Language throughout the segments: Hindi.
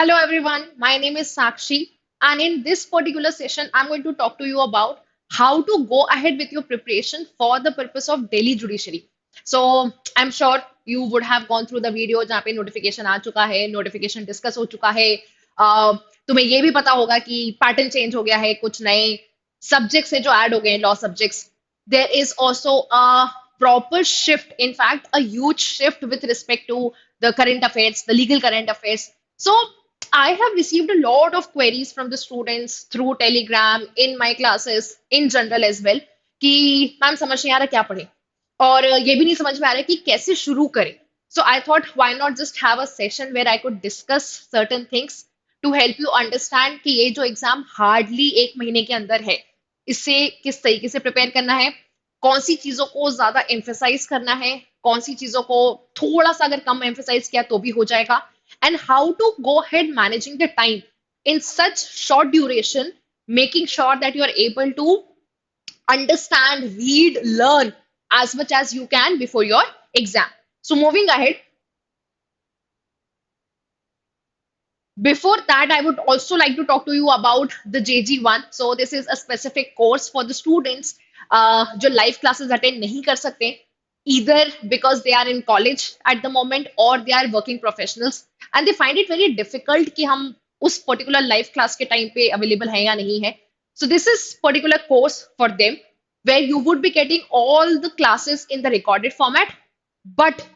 Hello everyone, my name is Sakshi, and in this particular session, I'm going to talk to you about how to go ahead with your preparation for the purpose of Delhi Judiciary. So, I'm sure you would have gone through the video जहाँ पे notification आ चुका है, notification discuss हो चुका है, तुम्हें ये भी पता होगा कि पैटर्न चेंज हो गया है, कुछ नए सब्जेक्ट्स हैं जो ऐड हो गए हैं, law subjects. There is also a proper shift, in fact, a huge shift with respect to the current affairs, the legal current affairs. So, I have received a lot of queries from the students through Telegram, in my classes, in general as well, कि मैम समझ नहीं आ रहा क्या पढ़े और ये भी नहीं समझ में आ रहा कि कैसे शुरू करें. So I thought, why not just have a session where I could discuss certain things to help you understand कि ये जो एग्जाम हार्डली एक महीने के अंदर है, इससे किस तरीके से प्रिपेयर करना है, कौन सी चीजों को ज्यादा एम्फेसाइज करना है, कौन सी चीजों को थोड़ा सा अगर कम एम्फेसाइज किया तो भी हो जाएगा, and how to go head managing the time in such short duration, making sure that you are able to understand, read, learn as much as you can before your exam. So, moving ahead, before that, I would also like to talk to you about the JG1. So, this is a specific course for the students जो live classes attend नहीं कर सकते, either because they are in college at the moment or they are working professionals and they find it very difficult कि हम उस particular live class के time पे available हैं या नहीं है. So, this is particular course for them where you would be getting all the classes in the recorded format, but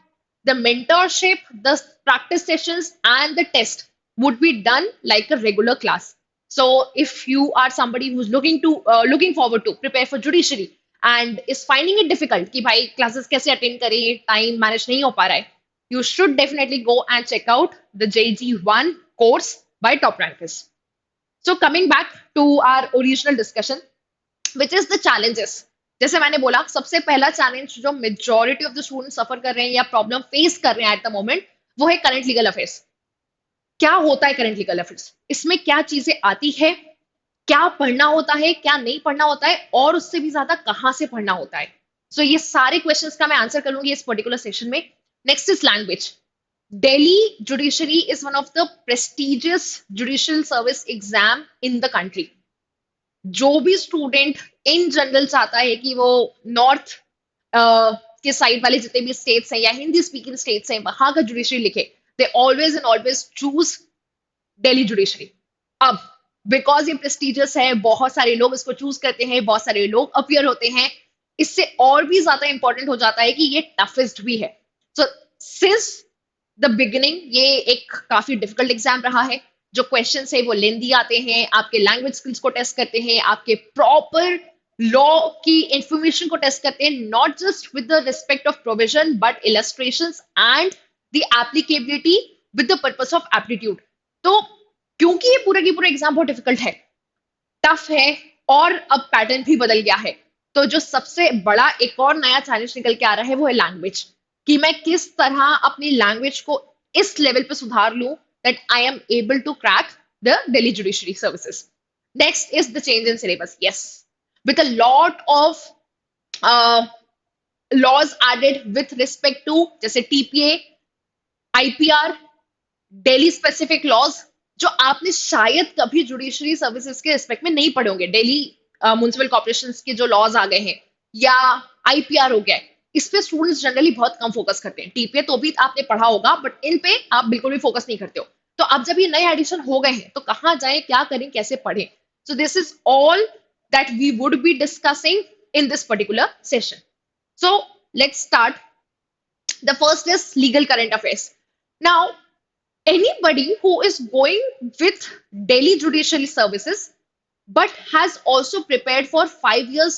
the mentorship, the practice sessions, and the test would be done like a regular class. So if you are somebody who's looking forward to prepare for judiciary and is finding it difficult कि भाई classes कैसे attend करें, time manage नहीं हो पा रहा है, you should definitely go and check out the JG1 course by Top Rankers. So coming back to our original discussion, which is the challenges. जैसे मैंने बोला, सबसे पहला चैलेंज जो मेजोरिटी ऑफ द स्टूडेंट सफर कर रहे हैं या प्रॉब्लम फेस कर रहे हैं एट द मोमेंट, वो है करंट लीगल अफेयर्स. क्या होता है करंट लीगल अफेयर्स, इसमें क्या चीजें आती है, क्या पढ़ना होता है, क्या नहीं पढ़ना होता है, और उससे भी ज्यादा कहाँ से पढ़ना होता है. सो ये सारे क्वेश्चंस का मैं आंसर कर लूंगी इस पर्टिकुलर सेशन में. Next is language. Delhi Judiciary is one of the prestigious judicial service exam in the country. जो भी स्टूडेंट इन जनरल चाहता है कि वो नॉर्थ के साइड वाले जितने भी स्टेट्स हैं या हिंदी स्पीकिंग स्टेट्स हैं वहां का जुडिशरी लिखे, they always and always choose Delhi judiciary. अब बिकॉज ये प्रेस्टिजियस है, बहुत सारे लोग इसको चूज करते हैं, बहुत सारे लोग अपियर होते हैं, इससे और भी ज्यादा इंपॉर्टेंट हो जाता है कि ये टफेस्ट भी है. सो सिंस द बिगिनिंग ये एक काफी डिफिकल्ट एग्जाम रहा है. जो क्वेश्चन है वो लेंदी आते हैं, आपके लैंग्वेज स्किल्स को टेस्ट करते हैं, आपके प्रॉपर लॉ की इंफॉर्मेशन को टेस्ट करते हैं, not just with the respect of provision but illustrations and the applicability with the purpose of aptitude. तो क्योंकि ये पूरा की पूरा एग्जाम बहुत डिफिकल्ट है, टफ है, और अब पैटर्न भी बदल गया है, तो जो सबसे बड़ा एक और नया चैलेंज निकल के आ रहा है वो है लैंग्वेज, कि मैं किस तरह अपनी लैंग्वेज को इस लेवल पे सुधार लूं that I am able to crack the Delhi Judiciary Services. Next is the change in syllabus. Yes, with a lot of uh, laws added with respect to जैसे TPA, IPR, Delhi specific laws जो आपने शायद कभी जुडिशरी सर्विसेज के रिस्पेक्ट में नहीं पढ़े होंगे. दिल्ली म्युनिसिपल कॉर्पोरेशन के जो लॉज आ गए हैं या आईपीआर हो गया, इस पे स्टूडेंट्स जनरली बहुत कम फोकस करते हैं. टीपीए तो भी आपने पढ़ा होगा बट इन पे आप बिल्कुल भी फोकस नहीं करते हो. तो अब जब ये नए एडिशन हो गए हैं तो कहाँ जाएं, क्या करें, कैसे पढ़ें. So this is all that we would be discussing in this particular session. So let's start. The first is legal current affairs. Now anybody who is going with Delhi Judicial Services but has also prepared for 5 years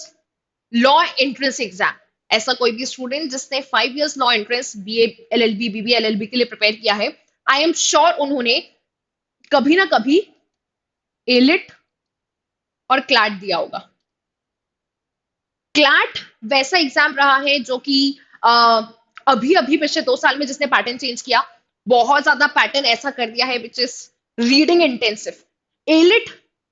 law entrance exam, ऐसा कोई भी स्टूडेंट जिसने 5 years law entrance BA LLB BBA LLB के लिए प्रिपेयर किया है, आई एम श्योर उन्होंने कभी ना कभी एलिट और क्लैट दिया होगा. क्लैट वैसा एग्जाम रहा है जो कि अभी अभी पिछले 2 साल में जिसने पैटर्न चेंज किया, बहुत ज्यादा पैटर्न ऐसा कर दिया है which is reading intensive. Elite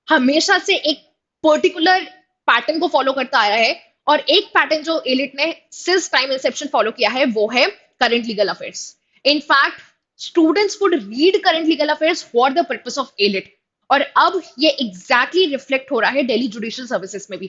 हमेशा से एक पर्टिकुलर पैटर्न को फॉलो करता आया है, और एक पैटर्न जो एलिट ने सिंस टाइम इंसेप्शन फॉलो किया है वो है current legal affairs. In fact students would read current legal affairs for the purpose of elite. और अब ये एग्जैक्टली रिफ्लेक्ट हो रहा है दिल्ली जुडिशियल सर्विसेज में भी।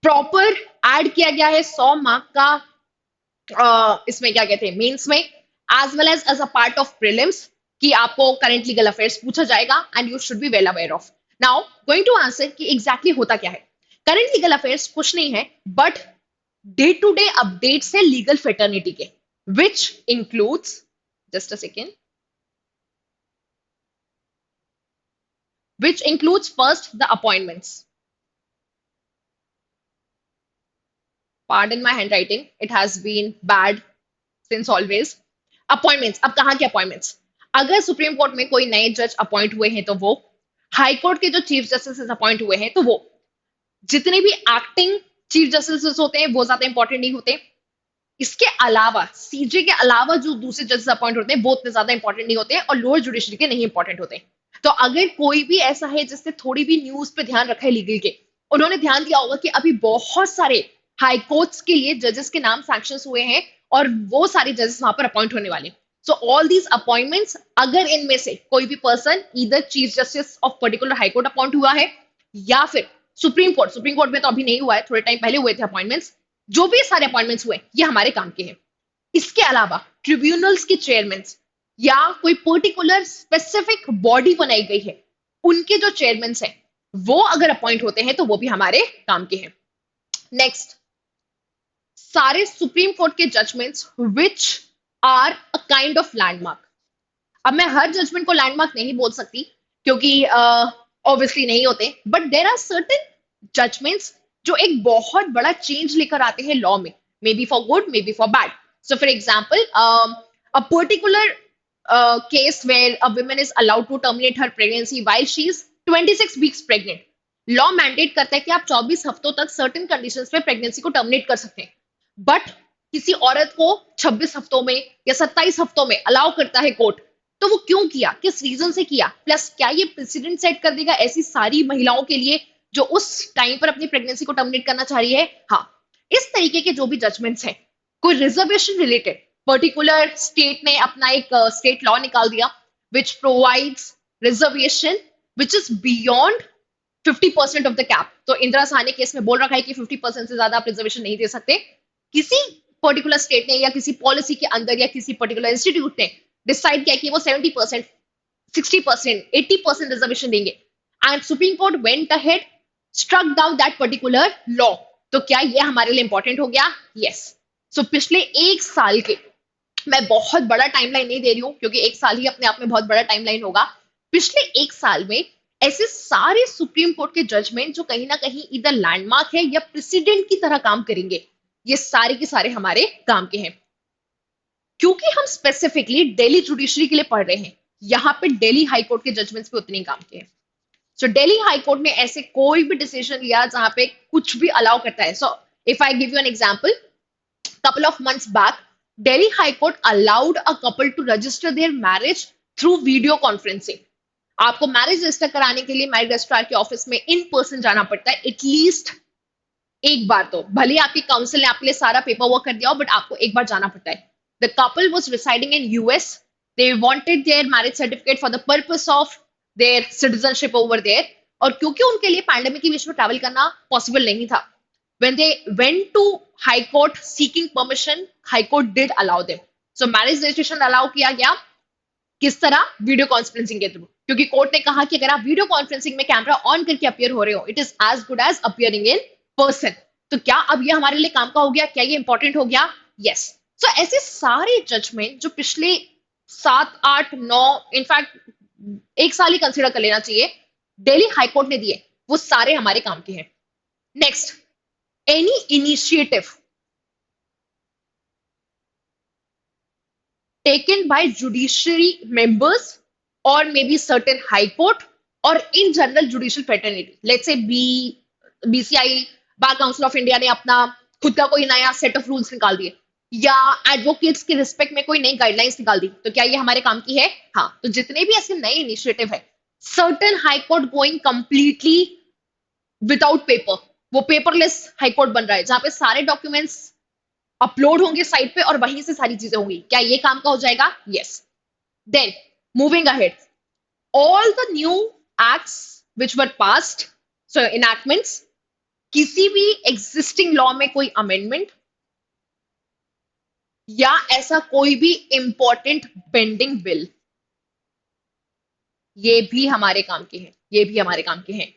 प्रॉपर ऐड किया गया है 100 मार्क का इसमें क्या कहते हैं मेंस में, as well as a part of prelims, कि आपको करंट लीगल अफेयर्स पूछा जाएगा and you should be well aware of. Now going to answer कि एग्जैक्टली होता क्या है। करंट लीगल अफेयर्स कुछ नहीं है but day to day updates है लीगल फेटर्निटी के, which includes, just a second, which includes first the appointments. Pardon my handwriting, it has been bad since always. Appointments, अब कहाँ के अपॉइंटमेंट्स? अगर सुप्रीम कोर्ट में कोई नए जज अपॉइंट हुए हैं तो वो, हाई कोर्ट के जो चीफ जस्टिस अपॉइंट हुए हैं तो वो, जितने भी एक्टिंग चीफ जस्टिस होते हैं वो ज्यादा इंपॉर्टेंट नहीं होते। इसके अलावा सीजे के अलावा जो दूसरे जजेस अपॉइंट होते हैं वो उतने ज्यादा इंपॉर्टेंट नहीं होते और लोअर जुडिशरी के नहीं इंपॉर्टेंट होते। तो अगर कोई भी ऐसा है जिसने थोड़ी भी न्यूज पे ध्यान रखा है लीगल के, उन्होंने ध्यान दिया होगा कि अभी बहुत सारे हाई कोर्ट्स के लिए जजेस के नाम सैंक्शन हुए हैं और वो सारे जजेस वहां पर अपॉइंट होने वाले। सो ऑल दीज अपॉइंटमेंट्स, अगर इनमें से कोई भी पर्सन इधर chief justice of particular high court appoint हुआ है या फिर सुप्रीम कोर्ट में तो अभी नहीं हुआ है, थोड़े टाइम पहले हुए थे अपॉइंटमेंट्स, जो भी सारे अपॉइंटमेंट्स हुए ये हमारे काम के हैं। इसके अलावा ट्रिब्यूनल्स के चेयरमैन या कोई पर्टिकुलर स्पेसिफिक बॉडी बनाई गई है उनके जो चेयरमैन हैं वो अगर अपॉइंट होते हैं तो वो भी हमारे काम के हैं। नेक्स्ट, सारे सुप्रीम कोर्ट के judgments which are a kind of landmark. अब मैं हर जजमेंट को लैंडमार्क नहीं बोल सकती क्योंकि ऑब्वियसली नहीं होते, but there are certain judgments जो एक बहुत बड़ा चेंज लेकर आते हैं लॉ में, मे be for good may be for bad. So for example, a particular case where a woman is allowed to terminate her pregnancy while she is 26 weeks pregnant, law mandate करता है कि आप 24 हफ्तों तक सर्टेन कंडीशंस पे प्रेगनेंसी को टर्मिनेट कर सकते हैं, बट किसी औरत को 26 हफ्तों में या 27 हफ्तों में अलाउ करता है कोर्ट। तो वो क्यों किया, किस रीजन से किया, प्लस क्या ये प्रेसिडेंट सेट कर देगा ऐसी सारी महिलाओं के लिए जो उस टाइम पर अपनी प्रेगनेंसी को टर्मिनेट करना चाह रही है? हाँ, इस तरीके के जो भी जजमेंट्स हैं, कोई रिजर्वेशन रिलेटेड पर्टिकुलर स्टेट ने अपना एक स्टेट लॉ निकाल दिया which provides reservation which is beyond 50% of the cap. तो इंदिरा साहनी केस में बोल रखा है कि 50% से ज्यादा आप रिजर्वेशन नहीं दे सकते। किसी पर्टिकुलर स्टेट ने या किसी पॉलिसी के अंदर या किसी पर्टिकुलर इंस्टीट्यूट ने डिसाइड किया कि वो 70%, 60%, 80% रिजर्वेशन देंगे, and supreme court went ahead, struck down that particular law. तो क्या ये हमारे लिए इंपॉर्टेंट हो गया? यस। सो पिछले एक साल के, मैं बहुत बड़ा टाइमलाइन नहीं दे रही हूँ क्योंकि एक साल ही अपने आप में बहुत बड़ा टाइमलाइन होगा, पिछले एक साल में ऐसे सारे सुप्रीम कोर्ट के जजमेंट जो कहीं ना कहीं इधर लैंडमार्क है या प्रेसिडेंट की तरह काम करेंगे, ये सारे के सारे हमारे काम के हैं। क्योंकि हम स्पेसिफिकली दिल्ली जुडिशरी के लिए पढ़ रहे हैं, यहाँ पे दिल्ली हाई कोर्ट के जजमेंट्स पे उतने काम के हैं। सो दिल्ली हाई कोर्ट ने ऐसे कोई भी डिसीजन लिया जहां पे कुछ भी अलाउ करता है। So if I give you an example, couple of months back, Delhi High Court allowed a couple to register their marriage through video conferencing. आपको मैरिज रजिस्टर कराने के लिए मैरिज रजिस्ट्रार के ऑफिस में इन पर्सन जाना पड़ता है एटलीस्ट एक बार। तो भले आपकी काउंसिल ने आपके लिए सारा पेपर वर्क कर दिया हो, बट आपको एक बार जाना पड़ता है। The couple was residing in US, they wanted their marriage certificate for the purpose of their citizenship over there, और क्योंकि उनके लिए पैंडेमिक के बीच में ट्रैवल करना पॉसिबल नहीं था, when they went to high court seeking permission, high court did allow them. So marriage registration allow किया गया किस तरह? वीडियो कॉन्फ्रेंसिंग के थ्रू, क्योंकि कोर्ट ने कहा कि अगर आप वीडियो कॉन्फ्रेंसिंग में कैमरा ऑन करके अपियर हो रहे हो, it is as good as appearing in person. तो क्या अब ये हमारे लिए काम का हो गया? क्या ये इंपॉर्टेंट हो गया? यस। सो ऐसे सारे जजमेंट जो पिछले 7, 8, 9, इनफैक्ट एक साल ही कंसिडर कर लेना चाहिए, दिल्ली हाई कोर्ट ने दिए, वो सारे हमारे काम के हैं। Next, any initiative taken by judiciary members or maybe certain high court or in general judicial fraternity, let's say BCI, bar council of India ने अपना खुद का कोई नया सेट ऑफ रूल्स निकाल दिए, या एडवोकेट्स के रिस्पेक्ट में कोई नई गाइडलाइंस निकाल दी, तो क्या ये हमारे काम की है? हाँ। तो जितने भी ऐसे नए इनिशिएटिव है, certain high court going completely without paper, वो पेपरलेस हाईकोर्ट बन रहा है जहां पे सारे डॉक्यूमेंट्स अपलोड होंगे साइट पे और वहीं से सारी चीजें होंगी, क्या ये काम का हो जाएगा? Yes. Then, moving ahead, all the new acts which were passed, so enactments, किसी भी existing law में कोई amendment या ऐसा कोई भी important pending bill, ये भी हमारे काम के हैं, ये भी हमारे काम के हैं.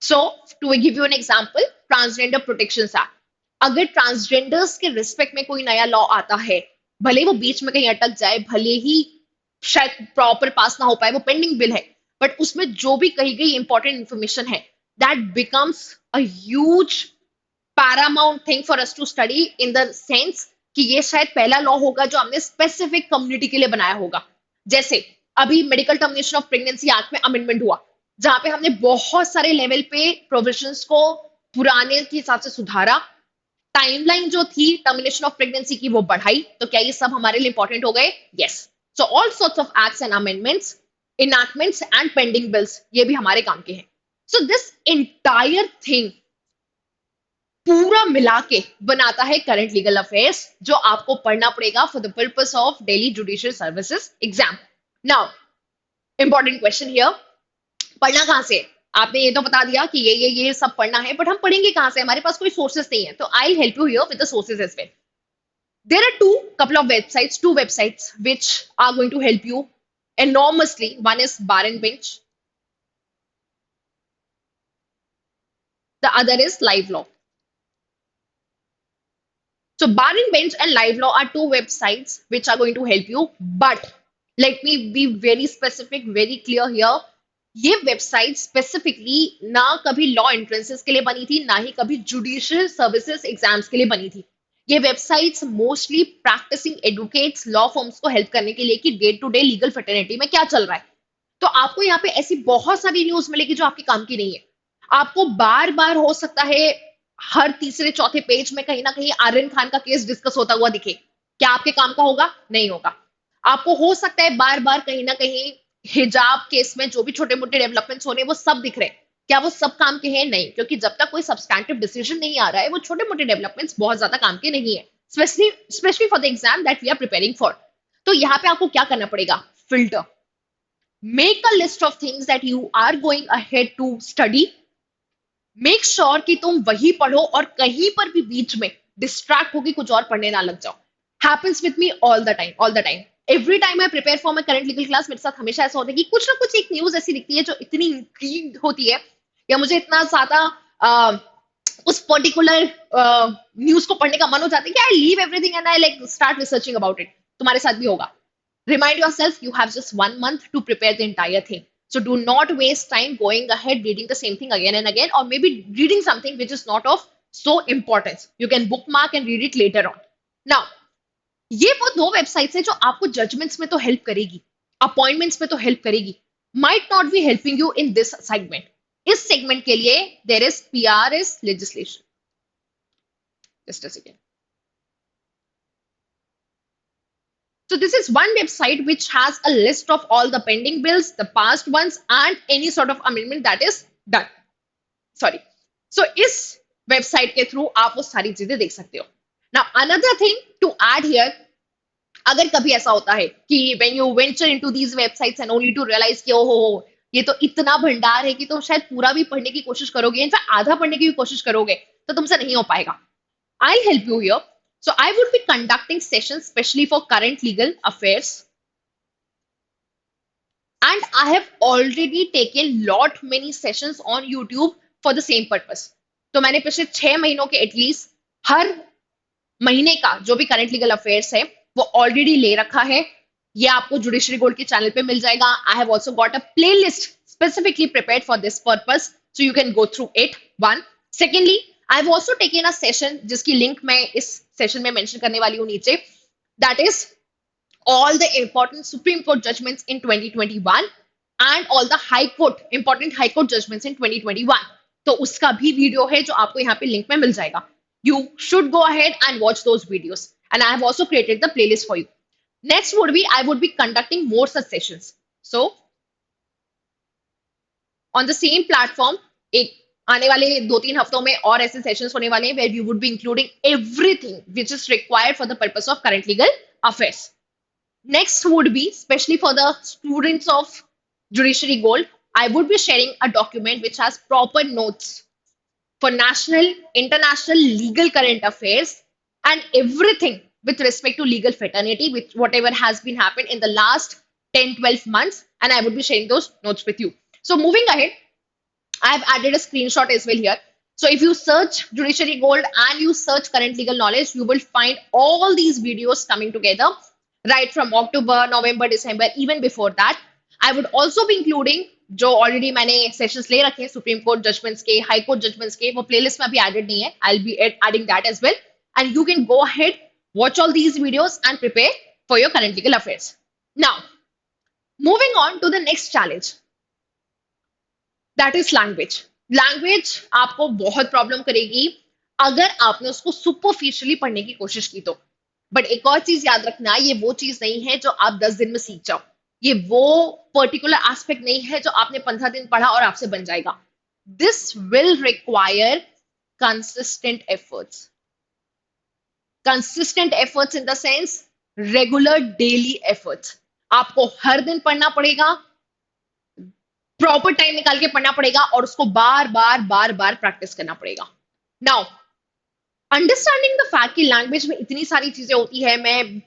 So to give you an example, transgender protection act. अगर ट्रांसजेंडर्स के रिस्पेक्ट में कोई नया लॉ आता है, भले वो बीच में कहीं अटक जाए, भले ही शायद प्रॉपर पास ना हो पाए, वो पेंडिंग बिल है, बट उसमें जो भी कही गई इंपॉर्टेंट इंफॉर्मेशन है, that becomes a huge paramount thing for us to study, in the sense कि ये शायद पहला लॉ होगा जो हमने स्पेसिफिक कम्युनिटी के लिए बनाया होगा. जैसे अभी medical termination of pregnancy act में अमेंडमेंट हुआ, जहां पे हमने बहुत सारे लेवल पे प्रोविजंस को पुराने के हिसाब से सुधारा, टाइमलाइन जो थी टर्मिनेशन ऑफ प्रेगनेंसी की वो बढ़ाई. तो क्या ये सब हमारे लिए इंपॉर्टेंट हो गए? Yes. So all sorts of acts and amendments, enactments and pending bills, ये भी हमारे काम के हैं. सो दिस इंटायर थिंग पूरा मिला के बनाता है करंट लीगल अफेयर्स, जो आपको पढ़ना पड़ेगा for the purpose of daily judicial services exam. Now important question here, पढ़ना कहां से? आपने ये तो बता दिया कि ये सब पढ़ना है, बट हम पढ़ेंगे कहां से? हमारे पास कोई सोर्सेस नहीं है. तो I help you here with the sources as well. There are two websites which are going to help you enormously. One is Bar and Bench, the other is Live Law. So Bar and Bench and Live Law are two websites which are going to help you. But let me be very specific, very clear here. ये वेबसाइट स्पेसिफिकली ना कभी लॉ एंट्रेंसेस के लिए बनी थी, ना ही कभी जुडिशियल सर्विसेज एग्जाम्स के लिए बनी थी. ये websites mostly practising advocates, law firms को हेल्प करने के लिए कि day to day legal fraternity में क्या चल रहा है. तो आपको यहाँ पे ऐसी बहुत सारी न्यूज मिलेगी जो आपके काम की नहीं है. आपको बार बार हो सकता है हर तीसरे चौथे पेज में कहीं ना कहीं आर्यन खान का केस डिस्कस होता हुआ दिखे. क्या आपके काम का होगा? नहीं होगा. आपको हो सकता है बार बार कहीं ना कहीं हिजाब केस में जो भी छोटे मोटे डेवलपमेंट्स हो रहे हैं वो सब दिख रहे हैं. क्या वो सब काम के हैं? नहीं, क्योंकि जब तक कोई सब्सटैंटिव डिसीजन नहीं आ रहा है, वो छोटे मोटे डेवलपमेंट्स बहुत ज्यादा काम के नहीं है, specially for the exam that we are preparing for. तो यहाँ पे आपको क्या करना पड़ेगा? Filter, make a list of things that you are going ahead to study. Make sure कि तुम वही पढ़ो और कहीं पर भी बीच में डिस्ट्रैक्ट होकर कुछ और पढ़ने ना लग जाओ. Happens with me all the time, all the time. Every time I prepare for my current legal class, मेरे साथ हमेशा ऐसा होता है कि कुछ ना कुछ एक न्यूज ऐसी दिखती है जो इतनी इंट्रीग्ड होती है, या मुझे इतना ज्यादा उस पर्टिकुलर न्यूज को पढ़ने का मन हो जाता है कि I leave everything and I like start researching about it. तुम्हारे साथ भी होगा. Remind yourself you have just 1 month to prepare the entire thing. So do not waste time going ahead reading the same thing again and again, or maybe reading something which is not of so importance. You can bookmark and read it later on. Now, ये वो दो वेबसाइट्स है जो आपको जजमेंट्स में तो हेल्प करेगी, अपॉइंटमेंट्स में तो हेल्प करेगी, might not be helping you in this segment. इस सेगमेंट के लिए there is PRS legislation. Just a second. So this is one website which has a list of all the pending bills, the past ones, and any sort of amendment that is done. Sorry. So इस website के through आप वो सारी चीजें देख सकते हो. Now another thing to add here, अगर कभी ऐसा होता है कि when you venture into these websites and only to realize कि ओहो ये तो इतना भंडार है कि तुम शायद पूरा भी पढ़ने की कोशिश करोगे, इनफैक्ट आधा पढ़ने की भी कोशिश करोगे, तो तुमसे नहीं हो पाएगा. I'll help you here. So I would be conducting sessions specially for current legal affairs. And I have already taken lot many sessions on YouTube for the same purpose. तो मैंने पिछले 6 महीनों के एटलीस्ट हर महीने का जो भी करंट लीगल अफेयर्स है वो ऑलरेडी ले रखा है. ये आपको जुडिशरी गोल्ड के चैनल पे मिल जाएगा. I have also got a playlist specifically prepared for this purpose, so you can go through it. One. Secondly, I have also taken a session जिसकी लिंक मैं इस सेशन में मेंशन करने वाली हूँ नीचे. That is all the important Supreme Court judgments in 2021 and all the important High Court judgments in 2021. तो उसका भी वीडियो है जो आपको यहाँ पे लिंक में मिल जाएगा. You should go ahead and watch those videos. And I have also created the playlist for you. Next would be, I would be conducting more such sessions. So, on the same platform, एक आने वाले 2-3 हफ्तों में और ऐसे सेशंस होने वाले हैं where we would be including everything which is required for the purpose of current legal affairs. Next would be, especially for the students of Judiciary Gold, I would be sharing a document which has proper notes for national, international legal current affairs and everything with respect to legal fraternity, with whatever has been happened in the last 10, 12 months. And I would be sharing those notes with you. So moving ahead, I've added a screenshot as well here. So if you search Judiciary Gold and you search current legal knowledge, you will find all these videos coming together right from October, November, December, even before that. I would also be including जो ऑलरेडी मैंने सेशंस ले रखे हैं सुप्रीम कोर्ट जजमेंट्स के, हाई कोर्ट जजमेंट्स के, वो प्लेलिस्ट में अभी एडेड नहीं है. I will be adding that as well and you can go ahead watch all these videos and prepare for your current legal affairs. Now, moving on to the next challenge, that is language. Language आपको बहुत प्रॉब्लम करेगी अगर आपने उसको सुपरफिशियली पढ़ने की कोशिश की तो. बट एक और चीज याद रखना, ये वो चीज नहीं है जो आप 10 दिन में सीख जाओ. ये वो पर्टिकुलर एस्पेक्ट नहीं है जो आपने 15 दिन पढ़ा और आपसे बन जाएगा. This will require consistent efforts. Consistent efforts in the sense regular daily efforts. आपको हर दिन पढ़ना पड़ेगा, प्रॉपर टाइम निकाल के पढ़ना पड़ेगा और उसको बार बार बार बार प्रैक्टिस करना पड़ेगा. नाउ, अंडरस्टैंडिंग द फैक्ट कि लैंग्वेज में इतनी सारी चीजें होती है, मैं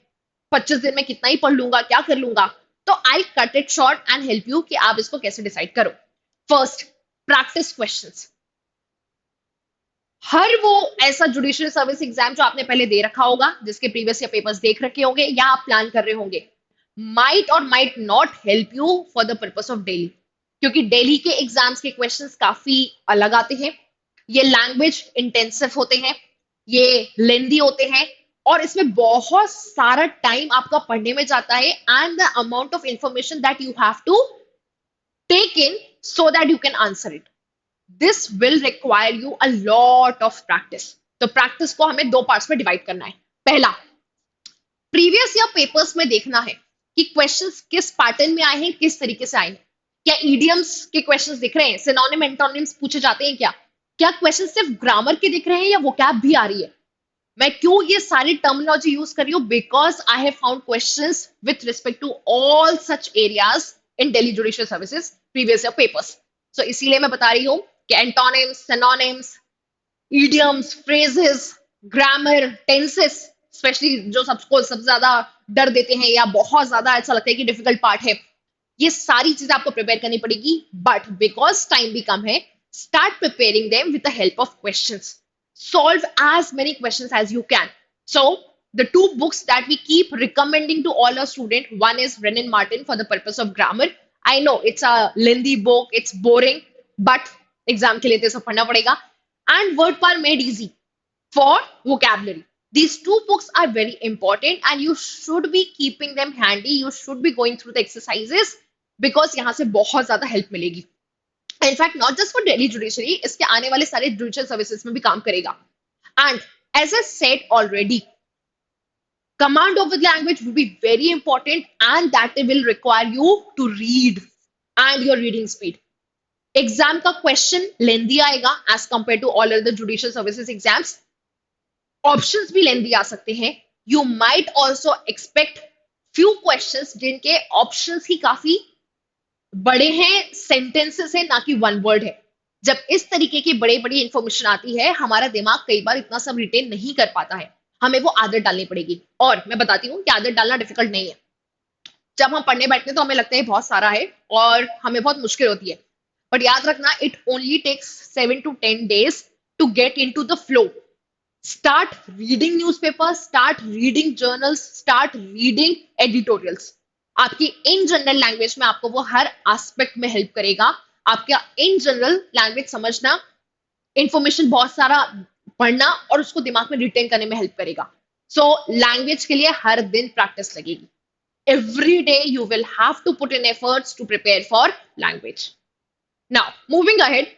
25 दिन में कितना ही पढ़ लूंगा, क्या कर लूंगा, तो I cut it short and help you कि आप इसको कैसे डिसाइड करो. First, practice questions. हर वो ऐसा जुडिशियल सर्विस एग्जाम जो आपने पहले दे रखा होगा, जिसके प्रीवियस या पेपर्स देख रखे होंगे या आप प्लान कर रहे होंगे, माइट और might not help you for the purpose of daily. क्योंकि डेली के एग्जाम्स के क्वेश्चंस काफी अलग आते हैं. ये लैंग्वेज इंटेंसिव होते हैं, ये लेंदी होते हैं और इसमें बहुत सारा टाइम आपका पढ़ने में जाता है and the amount of information that you have to take in so that you can answer it. This will require you a lot of practice. तो प्रैक्टिस को हमें दो पार्ट्स में डिवाइड करना है. पहला, प्रीवियस या पेपर्स में देखना है कि क्वेश्चंस किस पैटर्न में आए हैं, किस तरीके से आए हैं. क्या ईडियम्स के क्वेश्चंस दिख रहे हैं, सिनोनिम एंटोनिम्स पूछे जाते हैं क्या, क्या क्वेश्चन सिर्फ ग्रामर के दिख रहे हैं या वोकैब भी आ रही है. मैं क्यों ये सारी टर्मिनोलॉजी यूज कर रही हूँ, because I have found questions with respect to all such areas in Delhi judicial services previous year papers. So इसीलिए मैं बता रही हूँ कि antonyms, synonyms, idioms, phrases, grammar, tenses, specially जो सबको सबसे ज्यादा डर देते हैं या बहुत ज्यादा ऐसा लगता है कि डिफिकल्ट पार्ट है, ये सारी चीजें आपको प्रिपेयर करनी पड़ेगी. बट बिकॉज टाइम भी कम है, start preparing them with the help of questions. Solve as many questions as you can. So the two books that we keep recommending to all our students, one is Renan Martin for the purpose of grammar. I know it's a lengthy book, it's boring, but exam के लिए तो सब पढ़ना पड़ेगा. And Wordpar Made Easy for vocabulary. These two books are very important and you should be keeping them handy. You should be going through the exercises because यहाँ से बहुत ज्यादा हेल्प मिलेगी. In fact not just for Delhi judiciary, इसके आने वाले सारे जुडिशियल सर्विसेज में भी काम करेगा. And as I said already, command of the language will be very important and that will require you to read and your reading speed. Exam का क्वेश्चन लेंदी आएगा as compare to all other judicial services exams. Options भी लेंदी आ सकते हैं. You might also expect few questions जिनके ऑप्शंस ही काफी बड़े हैं, सेंटेंसेस है, ना कि वन वर्ड है. जब इस तरीके की बड़ी बड़ी इंफॉर्मेशन आती है, हमारा दिमाग कई बार इतना सब रिटेन नहीं कर पाता है. हमें वो आदत डालनी पड़ेगी. और मैं बताती हूँ कि आदत डालना डिफिकल्ट नहीं है. जब हम पढ़ने बैठते हैं तो हमें लगता है बहुत सारा है और हमें बहुत मुश्किल होती है. बट याद रखना, it only takes 7 to 10 days to get into the flow. Start reading newspaper, start reading journals, start reading editorials. आपकी इन जनरल लैंग्वेज में आपको वो हर एस्पेक्ट में हेल्प करेगा. आपका इन जनरल लैंग्वेज समझना, इंफॉर्मेशन बहुत सारा पढ़ना और उसको दिमाग में रिटेन करने में हेल्प करेगा. सो लैंग्वेज के लिए हर दिन प्रैक्टिस लगेगी. Every day you will have to put in efforts to prepare for language. Now moving ahead,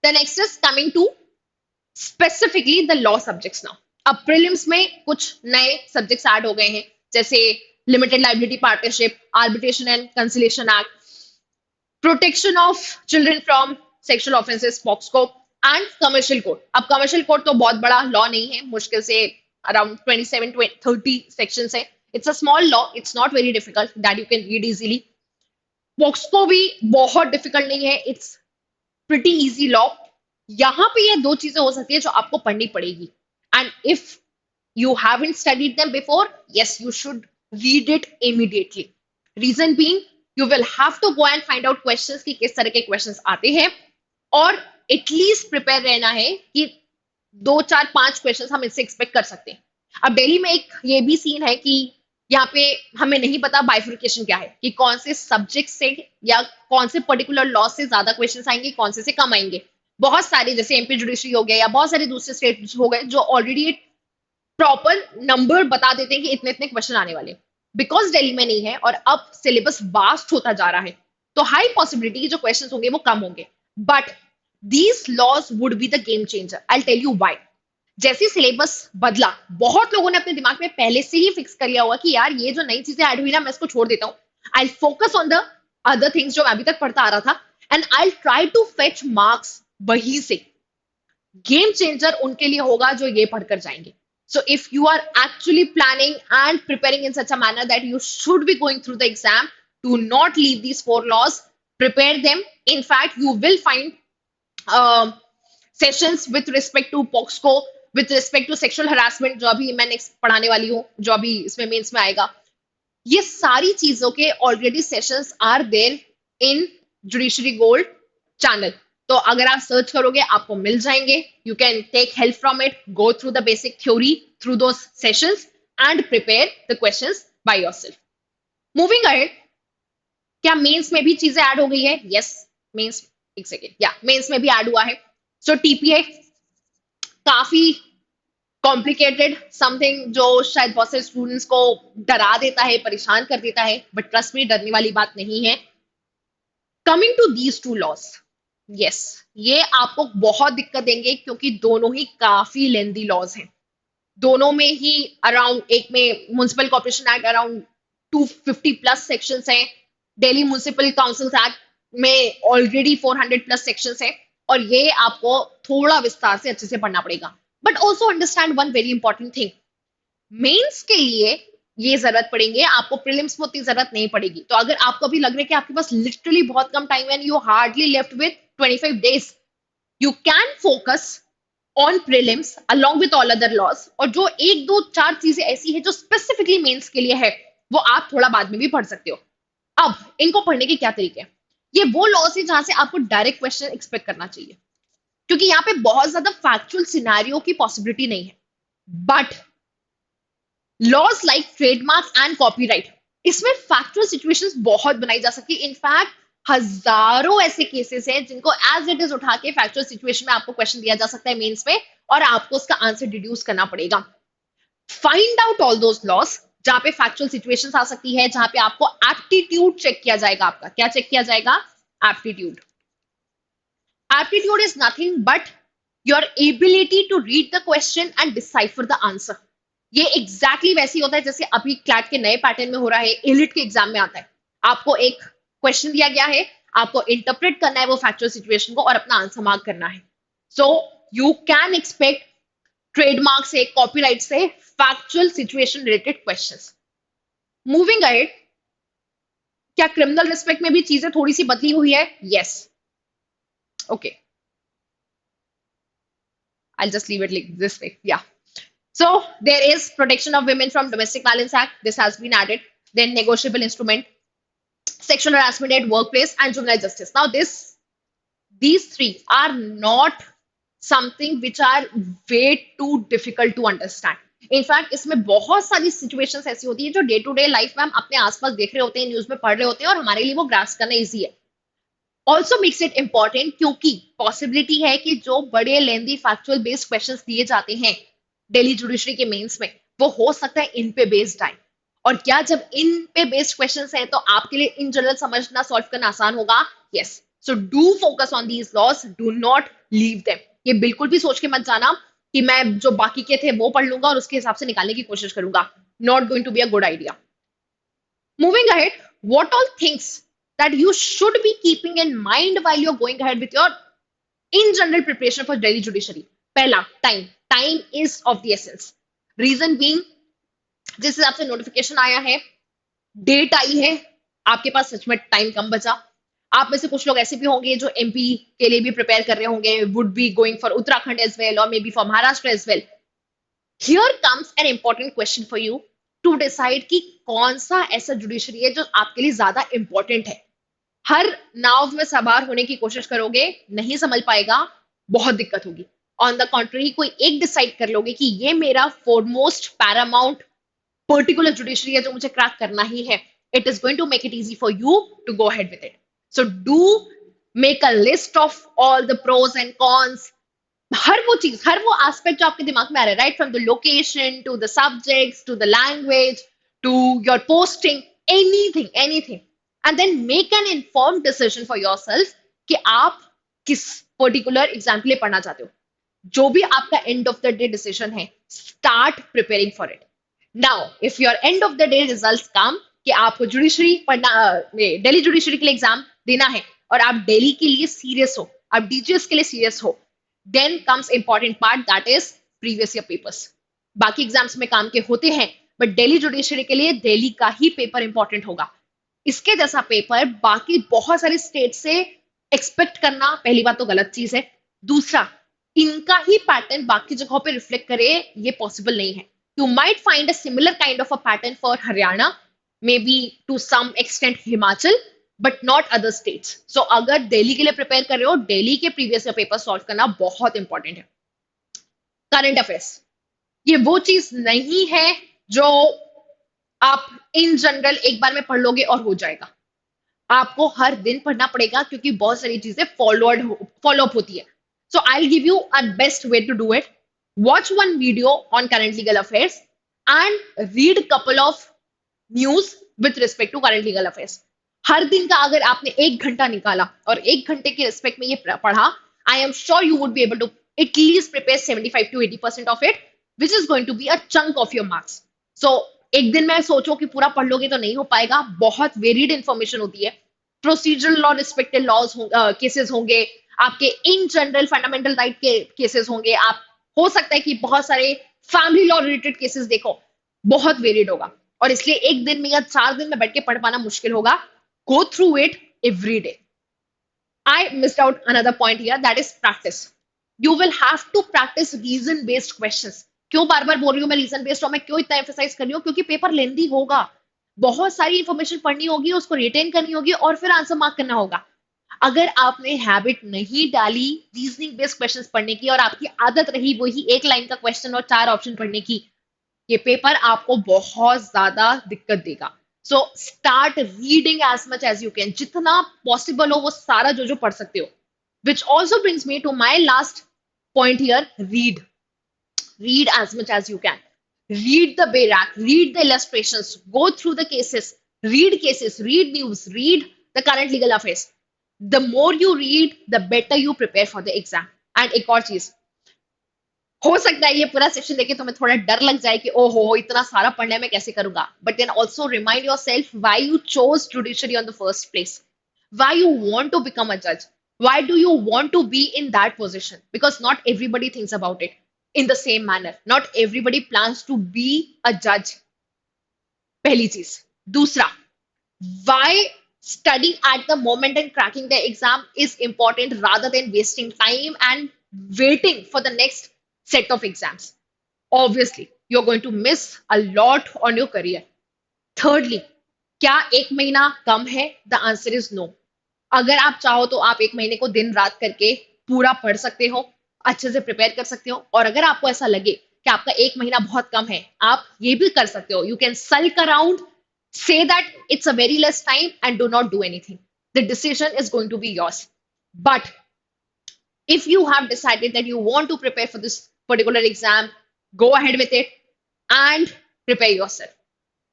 the next is coming to specifically the law subjects now. अब प्रीलिम्स में कुछ नए सब्जेक्ट्स ऐड हो गए हैं, जैसे limited liability partnership, arbitration and conciliation act, protection of children from sexual offences पॉक्सको and commercial code. अब कमर्शियल कोड तो बहुत बड़ा लॉ नहीं है, मुश्किल से around 27 to 30 sections है. It's a small law, it's not very difficult that you can read easily. पॉक्सको भी बहुत डिफिकल्ट नहीं है, इट्स प्रिटी इजी लॉ. यहाँ पे ये दो चीजें हो सकती है जो आपको पढ़नी पड़ेगी. And if you haven't studied them before, yes, you should read it immediately. Reason being, you will have to go and find out questions कि किस तरह के questions आते हैं, और एटलीस्ट प्रिपेयर रहना है कि दो चार पांच क्वेश्चंस हम इससे एक्सपेक्ट कर सकते हैं. अब डेली में एक ये भी सीन है कि यहाँ पे हमें नहीं पता बाइफिकेशन क्या है, कि कौन से सब्जेक्ट से या कौन से पर्टिकुलर लॉ से ज्यादा क्वेश्चंस आएंगे, कौन से कम आएंगे. बहुत सारे जैसे एमपी जुडिशरी हो गया या बहुत सारे दूसरे स्टेट हो गए जो ऑलरेडी प्रॉपर नंबर बता देते हैं कि इतने इतने क्वेश्चन आने वाले. बिकॉज दिल्ली में नहीं है और अब सिलेबस वास्ट होता जा रहा है, तो हाई पॉसिबिलिटी की जो क्वेश्चंस होंगे वो कम होंगे. But these laws would be the game changer. I tell you why. जैसे सिलेबस बदला, बहुत लोगों ने अपने दिमाग में पहले से ही फिक्स कर लिया होगा कि यार ये जो नई चीजें ऐड हुई ना, मैं इसको छोड़ देता हूँ. I focus on the other things जो मैं अभी तक पढ़ता आ रहा था, and I try to fetch marks वही से. गेम चेंजर उनके लिए होगा जो ये पढ़कर जाएंगे. So if you are actually planning and preparing in such a manner that you should be going through the exam, do not leave these four laws. Prepare them. In fact, you will find uh, sessions with respect to POXCO, with respect to sexual harassment, जो अभी मैं next पढ़ाने वाली हूँ, जो अभी इसमें मेंस में आएगा. ये सारी चीजों के already sessions are there in Judiciary Gold channel. तो अगर आप सर्च करोगे आपको मिल जाएंगे. You can take help from it, go through the basic theory through those sessions and prepare the questions by yourself. Moving ahead, क्या मेंस में भी चीजें ऐड हो गई है? यस, मेंस, एक सेकेंड, या मेंस में भी ऐड हुआ है. सो टीपीए काफी कॉम्प्लिकेटेड, समथिंग जो शायद बहुत से स्टूडेंट्स को डरा देता है, परेशान कर देता है, बट ट्रस्ट में डरने वाली बात नहीं है. Coming to these two laws, yes, ये आपको बहुत दिक्कत देंगे क्योंकि दोनों ही काफी लेंदी लॉज हैं. दोनों में ही अराउंड, एक में municipal corporation act around 250 plus sections हैं. दिल्ली म्युनिसिपल काउंसिल एक्ट में ऑलरेडी 400 प्लस सेक्शंस हैं, और ये आपको थोड़ा विस्तार से अच्छे से पढ़ना पड़ेगा. But also understand one very important thing, mains के लिए ये जरूरत पड़ेंगे, आपको प्रीलिम्स में उतनी जरूरत नहीं पड़ेगी. तो अगर आपको अभी लग रहा है कि आपके पास लिटरली बहुत कम टाइम है, you hardly left with 25 days, you can focus on prelims along with all other laws. और जो एक दो चार चीजें ऐसी है जो स्पेसिफिकली मेंस के लिए है, वो आप थोड़ा बाद में भी पढ़ सकते हो. अब इनको पढ़ने के क्या तरीके हैं? ये वो लॉज है जहां से आपको डायरेक्ट क्वेश्चन एक्सपेक्ट करना चाहिए, क्योंकि यहाँ पे बहुत ज्यादा फैक्चुअल सिनेरियो की पॉसिबिलिटी नहीं है. But laws like trademark and copyright, इसमें फैक्चुअल सिचुएशंस बहुत बनाई जा सकती है. इनफैक्ट हजारों ऐसे केसेस हैं जिनको एज इट इज उठा के फैक्चुअल सिचुएशन में आपको क्वेश्चन दिया जा सकता है मेंस में, और आपको उसका आंसर डिड्यूस करना पड़ेगा. Find out all those loss जहां पे फैक्चुअल सिचुएशंस आ सकती है, जहां पे आपको एप्टीट्यूड चेक किया जाएगा. आपका क्या चेक किया जाएगा? Aptitude. Aptitude is nothing but your ability to read the question and decipher the answer. ये एग्जैक्टली वैसे ही होता है जैसे अभी क्लैट के नए पैटर्न में हो रहा है, एलिट के एग्जाम में आता है. आपको एक क्वेश्चन दिया गया है, आपको इंटरप्रेट करना है वो फैक्चुअल सिचुएशन को और अपना आंसर मार्क करना है. So you can expect trademark से, कॉपीराइट से factual situation related questions. Moving ahead, क्या क्रिमिनल रिस्पेक्ट में भी चीजें थोड़ी सी बदली हुई है? Yes. Okay, I'll just leave it like this way. Yeah. So there is protection of women from domestic violence act. This has been added. Then negotiable instrument, sexual harassment at workplace, and juvenile justice. Now these three are not something which are way too difficult to understand. In fact इसमें बहुत सारी सिचुएशंस ऐसी होती है जो डे टू डे लाइफ में हम अपने आसपास देख रहे होते हैं, न्यूज में पढ़ रहे होते हैं, और हमारे लिए वो ग्रास्प करना इजी है. ऑल्सो मेक्स इट इंपॉर्टेंट क्योंकि पॉसिबिलिटी है कि जो बड़े लेंदी फैक्चुअल बेस्ड क्वेश्चंस दिए जाते हैं दिल्ली जुडिशरी के मेंस में, वो हो सकता है इन पे बेस्ड आए. और क्या जब इन पे बेस्ड क्वेश्चंस हैं तो आपके लिए इन जनरल समझना, सॉल्व करना आसान होगा? Yes. So do focus on these laws, do not leave them. ये बिल्कुल भी सोच के मत जाना कि मैं जो बाकी के थे वो पढ़ लूंगा और उसके हिसाब से निकालने की कोशिश करूंगा. Not going to be a good idea. Moving ahead, what all things that you should be keeping in mind while you're going ahead with your in general preparation for Delhi judiciary? Pehla, time. Time is of the essence. Reason being, जिस हिसाब से नोटिफिकेशन आया है, डेट आई है, आपके पास सच में टाइम कम बचा। आप में से कुछ लोग ऐसे भी होंगे जो एमपी के लिए भी प्रिपेयर कर रहे होंगे, would be going for Uttarakhand as well और may be for Maharashtra as well. Here comes an important question for you to decide कि कौन सा ऐसा जुडिशरी है जो आपके लिए ज्यादा इंपॉर्टेंट है। हर नाव में सवार होने की कोशिश करोगे, नहीं समझ पाएगा, बहुत दिक्कत होगी। ऑन द कॉन्ट्ररी कोई एक डिसाइड कर लोगे कि ये मेरा फोरमोस्ट पैरामाउंट पर्टिकुलर जुडिशरी है जो मुझे क्रैक करना ही है, it is going to make it easy for you to go ahead with it. So do make a list of all the pros and cons. हर वो चीज, हर वो एस्पेक्ट जो आपके दिमाग में आ रहा है, right from the location to the subjects to the language to your posting, anything anything, and then make an informed decision for yourself कि आप किस पर्टिकुलर एग्जाम के लिए पढ़ना चाहते हो। जो भी आपका end of the day decision है, start preparing for it now. If your end of the day result come कि आपको जुडिशरी पढ़ना, दिल्ली जुडिशरी के लिए एग्जाम देना है और आप दिल्ली के लिए सीरियस हो, आप डीजीएस के लिए सीरियस हो, then comes important part, that is previous year papers. बाकी एग्जाम्स में काम के होते हैं, बट दिल्ली जुडिशरी के लिए दिल्ली का ही पेपर इंपॉर्टेंट होगा। इसके जैसा पेपर बाकी बहुत सारे स्टेट से एक्सपेक्ट करना पहली बात तो गलत चीज है। दूसरा, इनका ही पैटर्न बाकी जगहों पे रिफ्लेक्ट करे, ये पॉसिबल नहीं है। You might find a similar kind of a pattern for Haryana, may be to some extent Himachal, but not other states. So अगर दिल्ली के लिए प्रिपेयर कर रहे हो, दिल्ली के प्रीवियस ईयर पेपर सॉल्व करना बहुत इंपॉर्टेंट है। करंट अफेयर्स, ये वो चीज नहीं है जो आप इन जनरल एक बार में पढ़ लोगे और हो जाएगा। आपको हर दिन पढ़ना पड़ेगा क्योंकि बहुत सारी चीजें फॉलो अप होती है। So I will give you a best way to do it. Watch one video on current legal affairs and read couple of news with respect to current legal affairs. हर दिन का अगर आपने 1 घंटा निकाला और 1 घंटे के रिस्पेक्ट में ये पढ़ा, I am sure you would be able to at least prepare 75 to 80% of it, which is going to be a chunk of your marks. So एक दिन में सोचो कि पूरा पढ़ लोगे तो नहीं हो पाएगा, बहुत वेरिड इंफॉर्मेशन होती है। Procedural law respected laws cases होंगे, आपके इन जनरल फंडामेंटल राइट के केसेस होंगे, आप हो सकता है कि बहुत सारे फैमिली लॉ रिलेटेड केसेस देखो, बहुत वेरिड होगा। और इसलिए एक दिन में या 4 दिन में बैठ के पढ़ पाना मुश्किल होगा। Go through it every day. I missed out another point here, that is practice. You will have to practice reason based questions. क्यों बार बार बोल रही हूँ मैं रीजन बेस्ड, और मैं क्यों इतना एम्फेसाइज कर रही हूँ, क्योंकि पेपर लेंदी होगा, बहुत सारी इंफॉर्मेशन पढ़नी होगी, उसको रिटेन करनी होगी और फिर आंसर मार्क करना होगा। अगर आपने हैबिट नहीं डाली रीजनिंग बेस्ड क्वेश्चंस पढ़ने की और आपकी आदत रही वही एक लाइन का क्वेश्चन और 4 ऑप्शन पढ़ने की, ये पेपर आपको बहुत ज्यादा दिक्कत देगा। So start reading as much as you can, जितना पॉसिबल हो वो सारा जो जो पढ़ सकते हो। Which also brings me to my last point here, read as much as you can. Read the BERAC, read the illustrations, go through the cases, read news, read the current legal affairs. The more you read, the better you prepare for the exam. And एक और चीज, हो सकता है ये पूरा सेक्शन देखे तुम्हें थोड़ा डर लग जाए कि ओहो इतना सारा पढ़ने में कैसे करूंगा, but then also remind yourself why you chose judiciary on the first place, why you want to become a judge, why do you want to be in that position, because not everybody thinks about it in the same manner, not everybody plans to be a judge। पहली चीज। दूसरा, why studying at the moment and cracking the exam is important rather than wasting time and waiting for the next set of exams। Obviously you're going to miss a lot on your career। Thirdly, क्या 1 महीना कम है? The answer is no। अगर आप चाहो तो आप 1 महीने को दिन रात करके पूरा पढ़ सकते हो, अच्छे से प्रिपेयर कर सकते हो। और अगर आपको ऐसा लगे कि आपका 1 महीना बहुत कम है, आप ये भी कर सकते हो, you can sulk around, say that it's a very less time and do not do anything। The decision is going to be yours। But if you have decided that you want to prepare for this particular exam, go ahead with it and prepare yourself।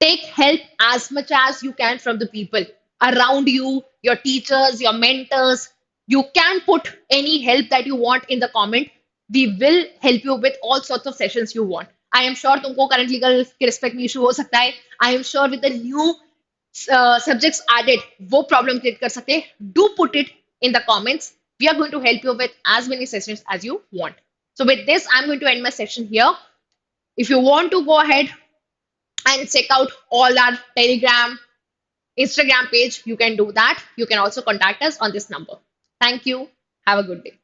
Take help as much as you can from the people around you, your teachers, your mentors। You can put any help that you want in the comment। We will help you with all sorts of sessions you want। I am sure तुमको current legal के respect में issue हो सकता है। I am sure with the new subjects added, वो problem create कर सकते हैं। Do put it in the comments। We are going to help you with as many sessions as you want। So with this, I'm going to end my session here। If you want to go ahead and check out all our Telegram, Instagram page, you can do that. You can also contact us on this number. Thank you. Have a good day.